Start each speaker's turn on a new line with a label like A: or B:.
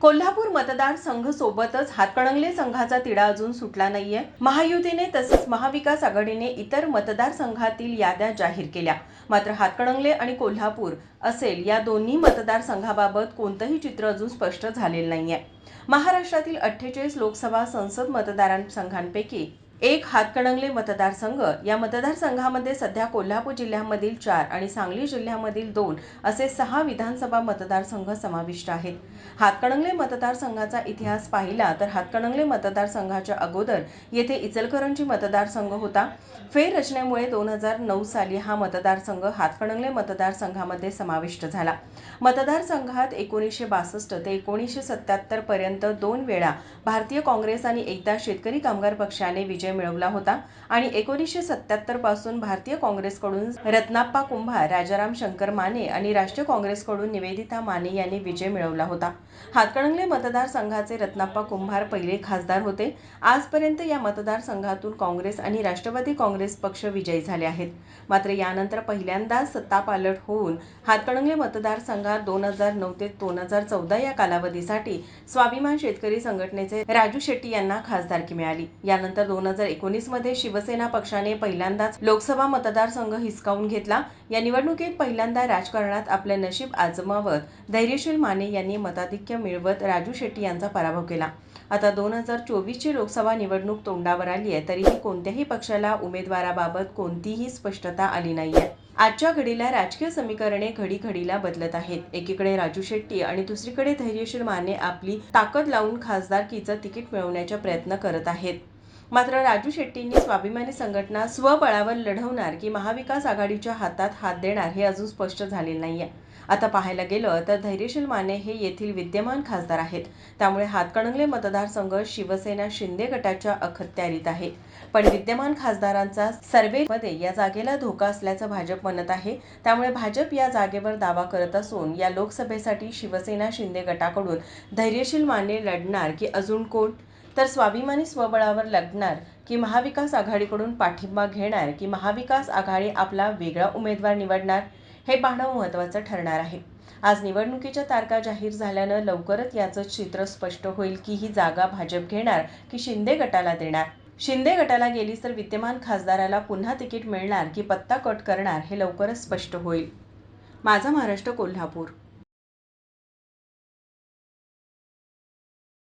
A: कोल्हापूर मतदारसंघ सोबतच हातकणंगले संघाचा तिढा अजून सुटला नाहीये। महायुतीने तसंच महाविकास आघाडीने इतर मतदारसंघातील याद्या जाहीर केल्या, मात्र हातकणंगले आणि कोल्हापूर असेल या दोन्ही मतदारसंघाबाबत कोणतंही चित्र अजून स्पष्ट झालेलं नाहीये। महाराष्ट्रातील 48 लोकसभा संसद मतदारसंघांपैकी एक हातकणंगले मतदारसंघ, या मतदारसंघामध्ये सध्या कोल्हापूर जिल्ह्यामधील 4 आणि सांगली जिल्ह्यामधील 2 असे 6 विधानसभा मतदारसंघ समाविष्ट आहेत। हातकणंगले मतदारसंघाचा इतिहास पाहिला तर हातकणंगले मतदारसंघाच्या अगोदर येथे इचलकरंजी मतदारसंघ होता। फेररचनेमुळे 2009 साली हा मतदारसंघ हातकणंगले मतदारसंघामध्ये समाविष्ट झाला। मतदारसंघात 1962 ते 1977 पर्यंत 2 वेळा भारतीय काँग्रेस आणि एकदा शेतकरी कामगार पक्षाने विजय मिळवला होता आणि 1977 पासून भारतीय काँग्रेसकडून रत्नाप्पा कुंभार, राजाराम शंकर माने आणि राष्ट्रीय काँग्रेसकडून निवेदिता माने यांनी विजय मिळवला होता। हातकणंगले मतदारसंघाचे रत्नाप्पा कुंभार पहिले खासदार होते। आजपर्यंत या मतदारसंघातून काँग्रेस आणि राष्ट्रवादी काँग्रेस पक्ष विजयी झाले आहेत। मात्र यानंतर पहिल्यांदाच सत्तापालट होऊन हातकणंगले मतदारसंघात 2009 ते 2014 या कालावधीसाठी स्वाभिमान शेतकरी संघटनेचे राजू शेट्टी यांना खासदारकी मिळाली। यानंतर 2019 मध्ये शिवसेना पक्षाने पहिल्यांदाच लोकसभा मतदारसंघ हिसकावून घेतला। या निवडणुकीत पहिल्यांदा राजकारणात आपले नशीब आजमावत धैर्यशील माने यांनी मताधिक्य मिळवत राजू शेट्टी यांचा पराभव केला। आता 2024 ची लोकसभा निवडणूक तोंडावर आली आहे, तरीही कोणत्याही पक्षाला उमेदवाराबाबत कोणतीही स्पष्टता आली नाहीये। आजच्या घडीला राजकीय समीकरणे घडीघडीला बदलत आहेत। एकीकडे राजू शेट्टी आणि दुसरीकडे धैर्यशील माने आपली ताकद लावून खासदारकीचं तिकीट मिळवण्याचा प्रयत्न करत आहेत। मात्र राजू शेट्टींनी स्वाभिमानी संघटना स्वबळावर लढवणार की महाविकास आघाडीच्या हातात हात देणार हे अजून स्पष्ट झालेलं नाहीये। आता पाहायला गेलं तर धैर्यशील माने हे येथील विद्यमान खासदार आहेत, त्यामुळे हातकणंगले मतदारसंघ शिवसेना शिंदे गटाच्या अखत्यारीत आहे। पण विद्यमान खासदारांचा सर्व्हेमध्ये या जागेला धोका असल्याचं भाजप म्हणत आहे, त्यामुळे भाजप या जागेवर दावा करत असून या लोकसभेसाठी शिवसेना शिंदे गटाकडून धैर्यशील माने लढणार की अजून कोण, तर स्वाभिमानी स्वबळावर लढणार की महाविकास आघाडीकडून पाठिंबा घेणार की महाविकास आघाडी आपला वेगळा उमेदवार निवडणार, हे पाहणं महत्त्वाचं ठरणार आहे। आज निवडणुकीच्या तारखा जाहीर झाल्यानं लवकरच याचं चित्र स्पष्ट होईल की ही जागा भाजप घेणार की शिंदे गटाला देणार। शिंदे गटाला गेलीच तर विद्यमान खासदाराला पुन्हा तिकीट मिळणार की पत्ता कट करणार हे लवकरच स्पष्ट होईल। माझा महाराष्ट्र, कोल्हापूर।